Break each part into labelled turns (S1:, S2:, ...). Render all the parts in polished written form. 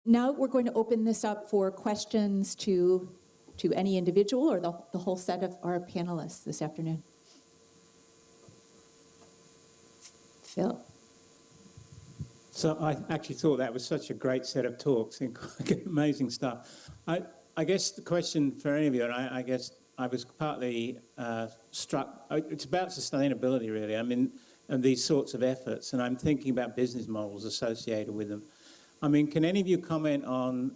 S1: Now we're going to open this up for questions to any individual or the whole set of our panelists this afternoon. Phil.
S2: So I actually thought that was such a great set of talks, amazing stuff. I guess the question for any of you, and I guess I was partly struck, it's about sustainability really, I mean, and these sorts of efforts, and I'm thinking about business models associated with them. I mean, can any of you comment on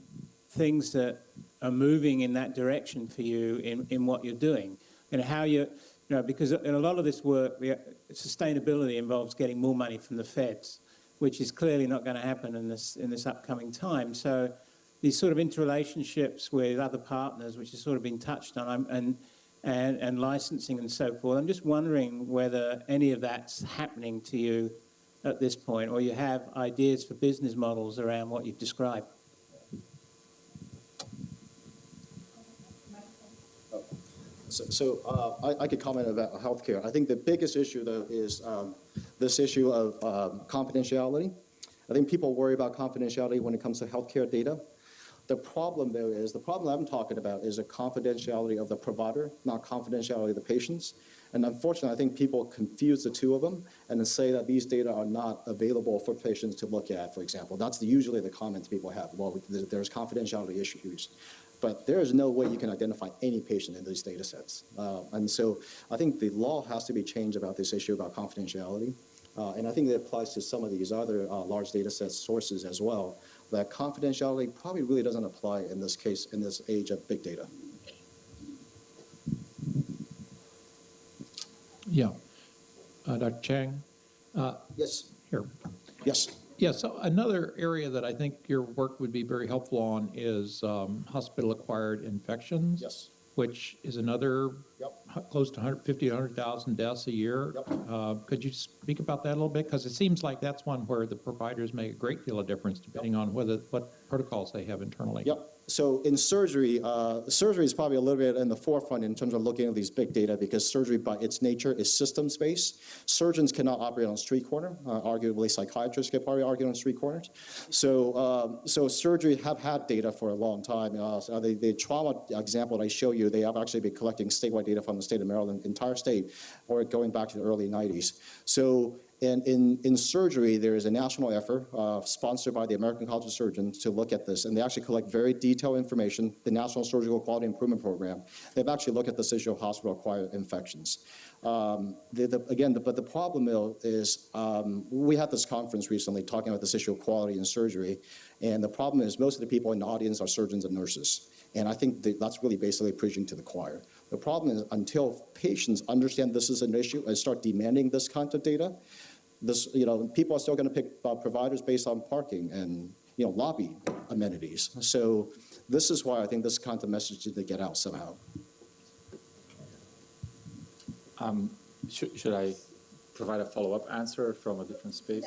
S2: things that are moving in that direction for you in what you're doing? And how because in a lot of this work, sustainability involves getting more money from the feds, which is clearly not going to happen in this upcoming time. So these sort of interrelationships with other partners, which has sort of been touched on, and licensing and so forth. I'm just wondering whether any of that's happening to you at this point, or you have ideas for business models around what you've described.
S3: I could comment about healthcare. I think the biggest issue, though, is this issue of confidentiality. I think people worry about confidentiality when it comes to healthcare data. The problem, though, is the problem I'm talking about is the confidentiality of the provider, not confidentiality of the patients. And unfortunately, I think people confuse the two of them and then say that these data are not available for patients to look at, for example. That's usually the comments people have. Well, there's confidentiality issues. But there is no way you can identify any patient in these data sets. And so I think the law has to be changed about this issue about confidentiality. And I think that applies to some of these other large data set sources as well, that confidentiality probably really doesn't apply in this case, in this age of big data.
S4: Yeah. Dr. Chang?
S3: Yes.
S4: Here.
S3: Yes.
S4: Yeah, so another area that I think your work would be very helpful on is hospital-acquired infections,
S3: Yes.
S4: which is another close to 150 to 100,000 deaths a year.
S3: Yep.
S4: Could you speak about that a little bit? Because it seems like that's one where the providers make a great deal of difference depending on what protocols they have internally.
S3: Yep. So in surgery, surgery is probably a little bit in the forefront in terms of looking at these big data because surgery by its nature is systems-based. Surgeons cannot operate on a street corner. Arguably, psychiatrists can probably operate on street corners. So surgery have had data for a long time. The trauma example that I show you, they have actually been collecting statewide data from the state of Maryland, entire state, or going back to the early 90s. So in surgery, there is a national effort sponsored by the American College of Surgeons to look at this, and they actually collect very detailed information, the National Surgical Quality Improvement Program. They've actually looked at this issue of hospital-acquired infections. But the problem, though, is we had this conference recently talking about this issue of quality in surgery, and the problem is most of the people in the audience are surgeons and nurses, and I think that's really basically preaching to the choir. The problem is until patients understand this is an issue and start demanding this kind of data, people are still going to pick providers based on parking and lobby amenities. So this is why I think this kind of message needs to get out somehow.
S5: Should I provide a follow-up answer from a different space?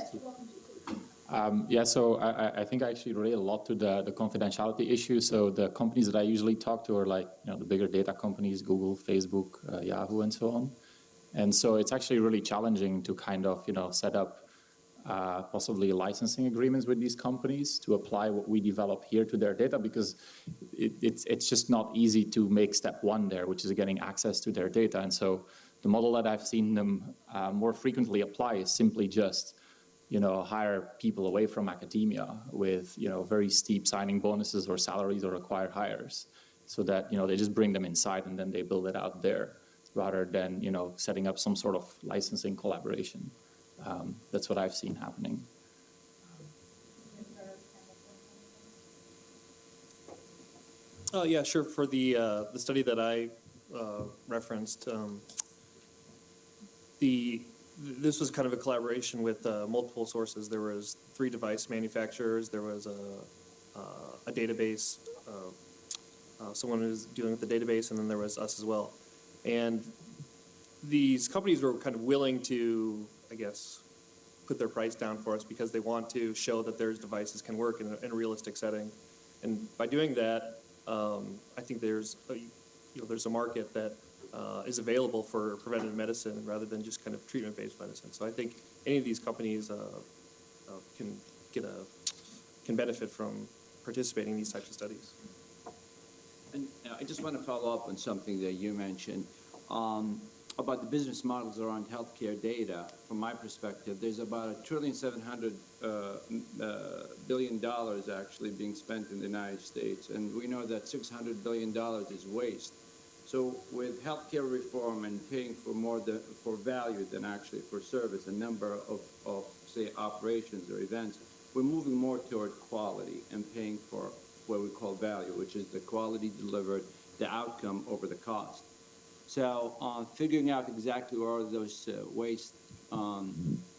S5: So I think I actually relate a lot to the confidentiality issue. So the companies that I usually talk to are like the bigger data companies, Google, Facebook, Yahoo, and so on. And so it's actually really challenging to kind of set up possibly licensing agreements with these companies to apply what we develop here to their data, because it's just not easy to make step one there, which is getting access to their data. And so the model that I've seen them more frequently apply is simply just hire people away from academia with very steep signing bonuses or salaries or required hires, so that they just bring them inside and then they build it out there, rather than setting up some sort of licensing collaboration. That's what I've seen happening.
S6: Oh yeah, sure. For the study that I referenced, this was kind of a collaboration with multiple sources. There was 3 device manufacturers. There was a database, someone who was dealing with the database, and then there was us as well. And these companies were kind of willing to, I guess, put their price down for us because they want to show that their devices can work in a realistic setting. And by doing that, I think there's a market that is available for preventative medicine rather than just kind of treatment-based medicine. So I think any of these companies can benefit from participating in these types of studies.
S7: And I just want to follow up on something that you mentioned about the business models around healthcare data. From my perspective, there's about $1.7 billion actually being spent in the United States, and we know that $600 billion is waste. So with healthcare reform and paying for more for value than actually for service, a number of say operations or events, we're moving more toward quality and paying for what we call value, which is the quality delivered, the outcome over the cost. So figuring out exactly where are those waste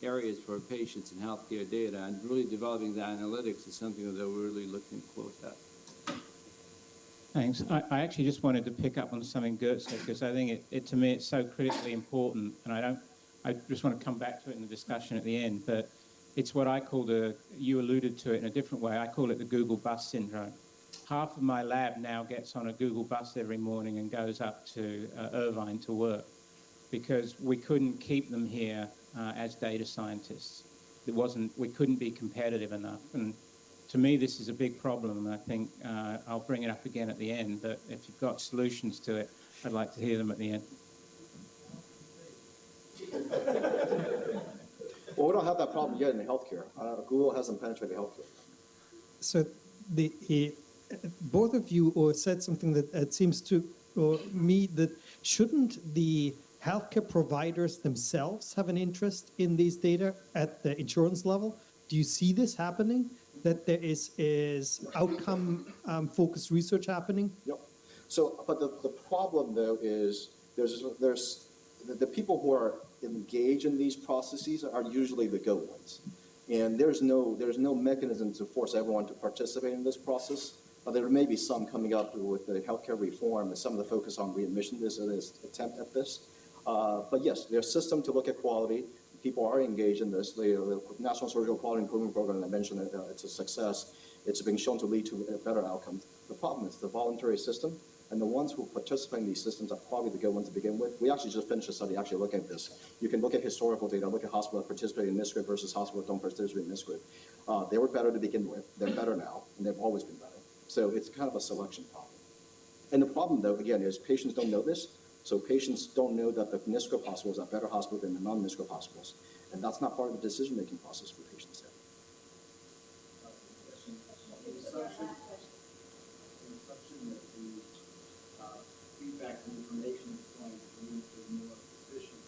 S7: areas for patients and healthcare data and really developing the analytics is something that we're really looking close at.
S2: Thanks. I actually just wanted to pick up on something Gert said, because I think it to me it's so critically important, and I just want to come back to it in the discussion at the end, but it's what I call you alluded to it in a different way, I call it the Google bus syndrome. Half of my lab now gets on a Google bus every morning and goes up to Irvine to work, because we couldn't keep them here as data scientists. We couldn't be competitive enough. And to me, this is a big problem, and I think I'll bring it up again at the end, but if you've got solutions to it, I'd like to hear them at the end.
S3: Well, we don't have that problem yet in healthcare. Google hasn't penetrated healthcare.
S8: So both of you said something that seems to me that shouldn't the healthcare providers themselves have an interest in these data at the insurance level? Do you see this happening, that there is outcome focused research happening?
S3: Yep. So, but the problem though is there's the people who are engaged in these processes are usually the good ones, and there's no mechanism to force everyone to participate in this process. There may be some coming up with the healthcare reform and some of the focus on readmission. There's an attempt at this, but yes, there's a system to look at quality. People are engaged in this. The National Surgical Quality Improvement Program, I mentioned it, it's a success. It's been shown to lead to better outcomes. The problem is the voluntary system, and the ones who participate in these systems are probably the good ones to begin with. We actually just finished a study actually looking at this. You can look at historical data, look at hospitals participating in NISQIP versus hospitals don't participate in NISQIP. They were better to begin with. They're better now, and they've always been better. So it's kind of a selection problem. And the problem, though, again, is patients don't know this. So patients don't know that the NISQIP hospitals are better hospitals than the non-NISQIP hospitals. And that's not part of the decision-making process for patients yet.
S9: Feedback and information is going to lead to more efficient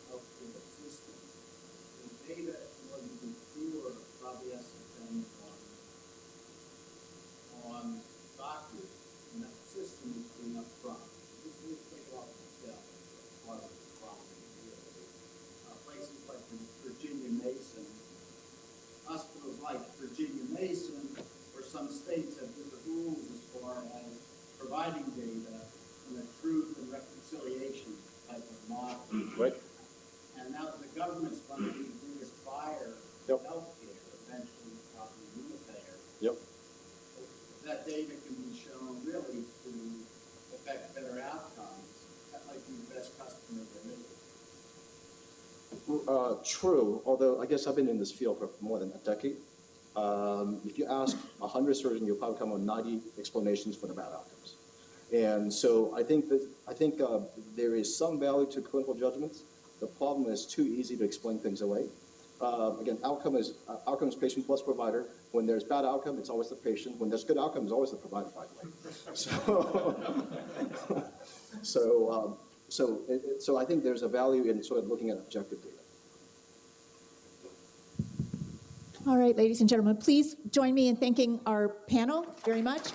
S9: healthcare system. The data wasn't even fewer probably has to depend on doctors, and that system is being up front. Just take it off the shelf. Part of the problem here. Places like Virginia Mason, hospitals like Virginia Mason, or some states have different rules as far as providing data in a truth and reconciliation type of model.
S3: Right.
S9: And now that the government's going to be the biggest buyer
S3: Yep.
S9: of healthcare, eventually probably Unitaire,
S3: Yep.
S9: that data can be shown really to affect better outcomes. That might be the best customer there is.
S3: True, although I guess I've been in this field for more than a decade. If you ask 100 surgeons, you'll probably come up with 90 explanations for the bad outcomes. And so I think there is some value to clinical judgments. The problem is too easy to explain things away. Again, outcome is patient plus provider. When there's bad outcome, it's always the patient. When there's good outcome, it's always the provider, by the way. So I think there's a value in sort of looking at objective data.
S1: All right, ladies and gentlemen, please join me in thanking our panel very much.